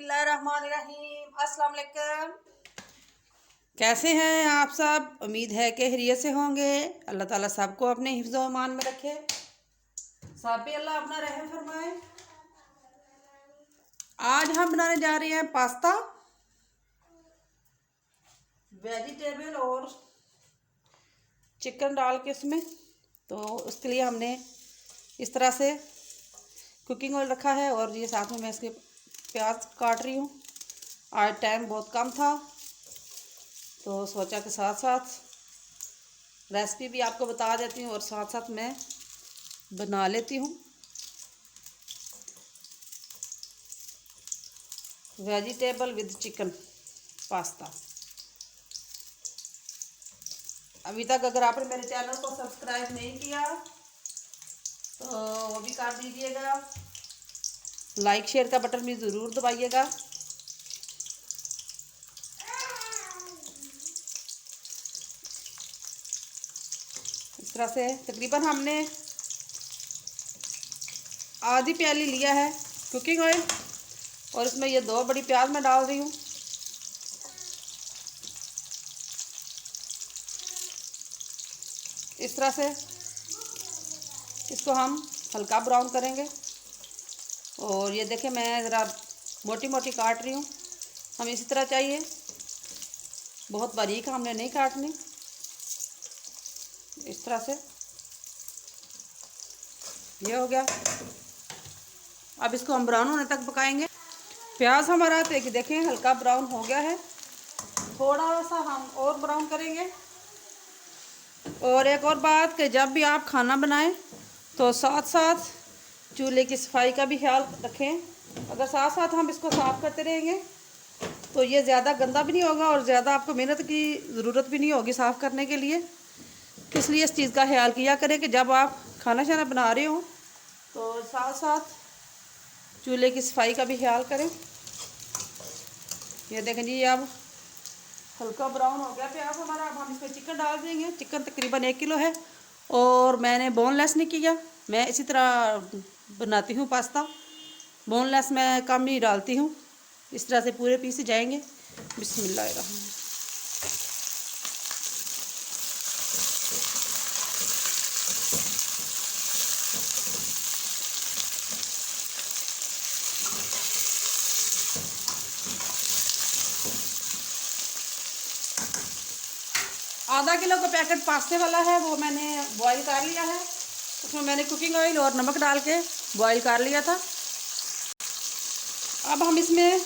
बिस्मिल्लाहिर्रहमानिर्रहीम। अस्सलाम वालेकुम। कैसे हैं आप सब? उम्मीद है कि खैरियत से होंगे। अल्लाह ताला सबको अपने हिफ्ज़ व अमान में रखे, सब पे अल्लाह अपना रहम फरमाए। आज हम बनाने जा रहे हैं पास्ता, वेजिटेबल और चिकन डाल के उसमें। तो उसके लिए हमने इस तरह से कुकिंग ऑयल रखा है और ये साथ में मैं इसके प्याज काट रही हूँ। आज टाइम बहुत कम था तो सोचा कि साथ साथ रेसिपी भी आपको बता देती हूँ और साथ साथ मैं बना लेती हूँ। Vegetable with chicken pasta. अभी तक अगर आपने मेरे चैनल को सब्सक्राइब नहीं किया तो वो भी कर दीजिएगा। लाइक शेयर का बटन भी ज़रूर दबाइएगा। इस तरह से तकरीबन हमने आधी प्याली लिया है कुकिंग ऑयल और इसमें ये 2 बड़ी प्याज मैं डाल रही हूँ। इस तरह से इसको हम हल्का ब्राउन करेंगे। और ये देखें मैं ज़रा मोटी मोटी काट रही हूँ, हमें इसी तरह चाहिए, बहुत बारीक हमने नहीं काटनी। इस तरह से ये हो गया। अब इसको हम ब्राउन होने तक पकाएंगे। प्याज हमारा देखें हल्का ब्राउन हो गया है, थोड़ा सा हम और ब्राउन करेंगे। और एक और बात कि जब भी आप खाना बनाएं तो साथ साथ चूल्हे की सफाई का भी ख्याल रखें। अगर साथ साथ हम इसको साफ़ करते रहेंगे तो ये ज़्यादा गंदा भी नहीं होगा और ज़्यादा आपको मेहनत की ज़रूरत भी नहीं होगी साफ़ करने के लिए। इसलिए इस चीज़ का ख्याल किया करें कि जब आप खाना शाना बना रहे हो तो साथ साथ चूल्हे की सफाई का भी ख्याल करें। ये देखें जी, अब हल्का ब्राउन हो गया प्याज हमारा। अब हम इसमें चिकन डाल देंगे। चिकन तकरीबन 1 किलो है और मैंने बोनलेस नहीं किया। मैं इसी तरह बनाती हूँ पास्ता, बोनलेस मैं कम ही डालती हूँ। इस तरह से पूरे पीस जाएंगे। बिस्मिल्लाहिर्रहमानिर्रहीम। आधा किलो का पैकेट पास्ते वाला है, वो मैंने बॉईल कर लिया है। उसमें मैंने कुकिंग ऑयल और नमक डाल के बॉईल कर लिया था। अब हम इसमें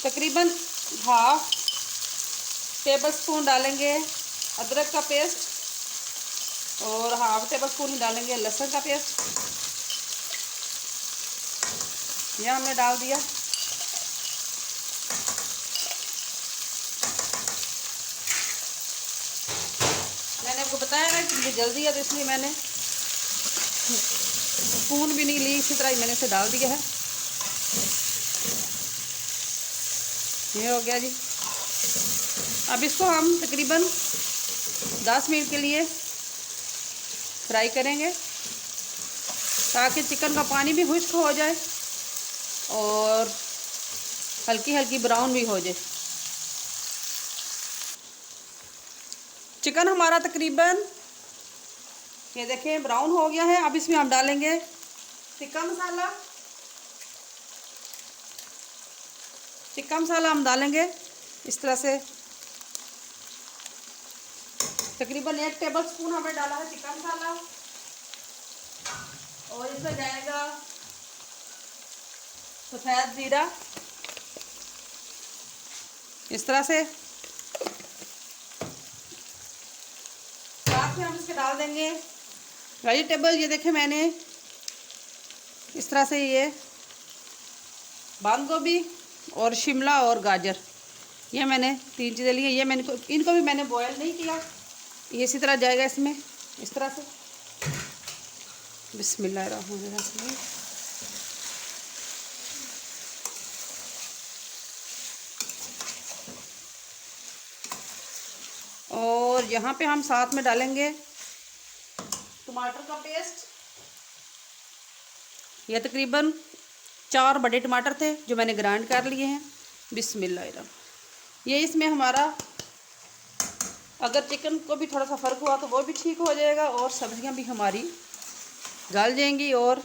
तकरीबन 1/2 टेबल स्पून डालेंगे अदरक का पेस्ट और 1/2 टेबल स्पून ही डालेंगे लहसुन का पेस्ट। यह हमने डाल दिया। मैंने आपको बताया ना कि जल्दी है तो इसलिए मैंने स्पून भी नहीं ली, इसी तरह ही मैंने इसे डाल दिया है। ये हो गया जी। अब इसको हम तकरीबन 10 मिनट के लिए फ्राई करेंगे ताकि चिकन का पानी भी खुश्क हो जाए और हल्की हल्की ब्राउन भी हो जाए। चिकन हमारा तकरीबन ये देखें ब्राउन हो गया है। अब इसमें हम डालेंगे टिक्का मसाला। टिक्का मसाला हम डालेंगे इस तरह से तकरीबन 1 टेबल स्पून हमें डाला है टिक्का मसाला। और इसमें जाएगा सफ़ेद जीरा। इस तरह से साथ में हम इसके डाल देंगे वेजिटेबल। ये देखें मैंने इस तरह से ये बंद गोभी और शिमला और गाजर, ये मैंने 3 चीज़ें ली हैं। ये मैंने इनको भी मैंने बॉयल नहीं किया, ये इसी तरह जाएगा इसमें इस तरह से। बिस्मिल्लाहिर्रहमानिर्रहीम। और यहाँ पे हम साथ में डालेंगे टमाटर का पेस्ट। यह तकरीबन 4 बड़े टमाटर थे जो मैंने ग्राइंड कर लिए हैं। बिस्मिल्लाह। ये इसमें हमारा अगर चिकन को भी थोड़ा सा फ़र्क हुआ तो वो भी ठीक हो जाएगा और सब्जियां भी हमारी गल जाएंगी और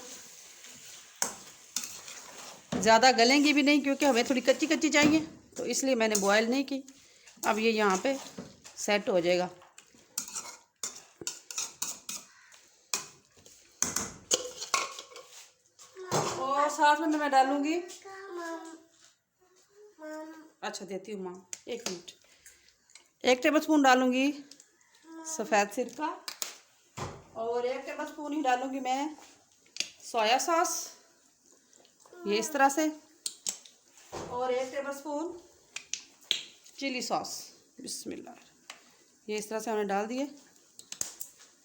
ज़्यादा गलेंगी भी नहीं, क्योंकि हमें थोड़ी कच्ची कच्ची चाहिए, तो इसलिए मैंने बॉयल नहीं की। अब ये यहाँ पे सेट हो जाएगा। और साथ में मैं डालूंगी, अच्छा देती हूँ माँ, 1 मिनट, 1 टेबल स्पून डालूंगी सफ़ेद सिरका और 1 टेबल स्पून ही डालूंगी मैं सोया सॉस, ये इस तरह से, और 1 टेबल स्पून चिली सॉस। बिस्मिल्लाह। ये इस तरह से हमने डाल दिए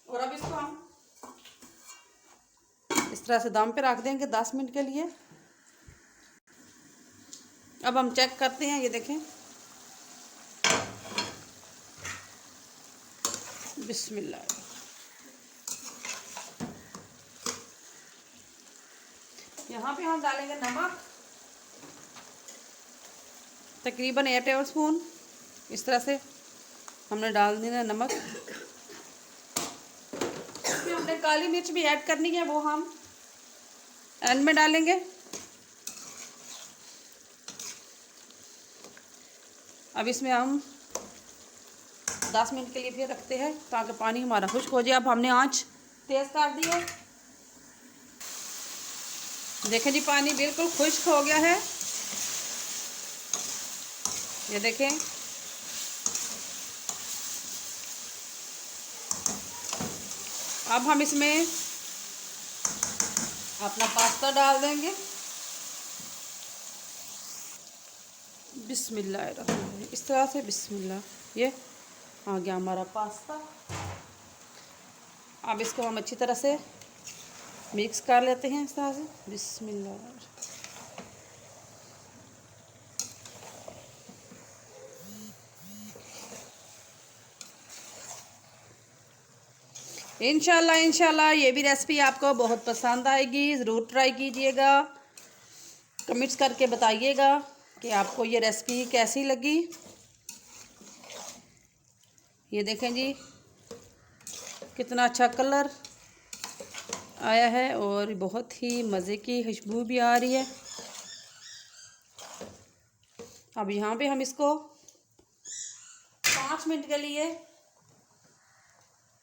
और अब इसको हम इस तरह से दम पे रख देंगे 10 मिनट के लिए। अब हम चेक करते हैं, ये देखें, बिस्मिल्लाह। यहाँ पे हम डालेंगे नमक, तकरीबन 1 टेबल स्पून, इस तरह से हमने डाल देना नमक। इसमें हमने काली मिर्च भी ऐड करनी है, वो हम एंड में डालेंगे। अब इसमें हम 10 मिनट के लिए फिर रखते हैं ताकि पानी हमारा खुश्क हो जाए। अब हमने आंच तेज़ कर दी है। देखें जी, पानी बिल्कुल खुश्क हो गया है, ये देखें। अब हम इसमें अपना पास्ता डाल देंगे। बिस्मिल्लाह, इस तरह से, बिस्मिल्लाह। ये आ गया हमारा पास्ता। अब इसको हम अच्छी तरह से मिक्स कर लेते हैं इस तरह से। बिस्मिल्लाह। इंशाल्लाह ये भी रेसिपी आपको बहुत पसंद आएगी, ज़रूर ट्राई कीजिएगा। कमेंट्स करके बताइएगा कि आपको ये रेसिपी कैसी लगी। ये देखें जी, कितना अच्छा कलर आया है और बहुत ही मज़े की खुशबू भी आ रही है। अब यहाँ पे हम इसको 5 मिनट के लिए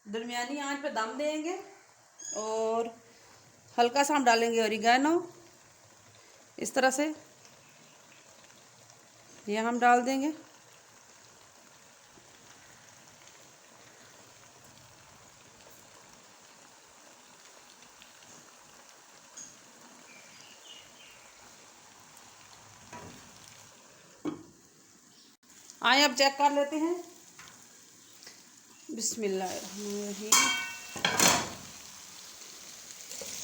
दरमियानी आंच पे दम देंगे और हल्का सा हम डालेंगे ओरिगेनो, इस तरह से ये हम डाल देंगे। आइए अब चेक कर लेते हैं। बिस्मिल्लाहिर्रहमानिर्रहीम।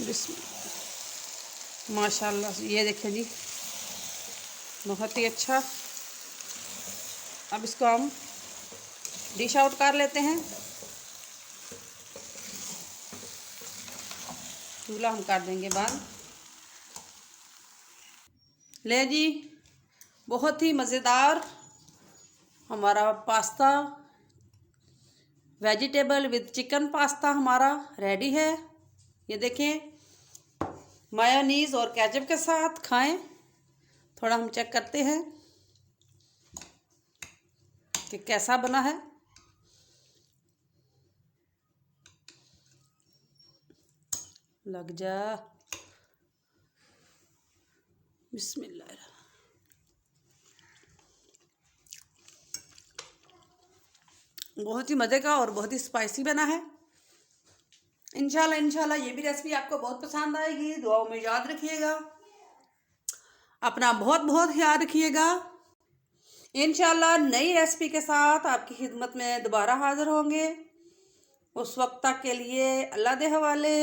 बिस्मिल्लाह। माशाल्लाह, ये देखें जी, बहुत ही अच्छा। अब इसको हम डिश आउट कर लेते हैं। चूल्हा हम कर देंगे बंद। ले जी, बहुत ही मज़ेदार हमारा pasta, vegetable with chicken pasta हमारा रेडी है। ये देखें, मायोनीज़ और केचप के साथ खाएं। थोड़ा हम चेक करते हैं कि कैसा बना है। लग जा। बिस्मिल्लाह। बहुत ही मज़े का और बहुत ही स्पाइसी बना है। इंशाल्लाह ये भी रेसिपी आपको बहुत पसंद आएगी। दुआओं में याद रखिएगा, अपना बहुत बहुत ख्याल रखिएगा। इंशाल्लाह नई रेसिपी के साथ आपकी खिदमत में दोबारा हाज़िर होंगे। उस वक्त तक के लिए अल्लाह दे हवाले।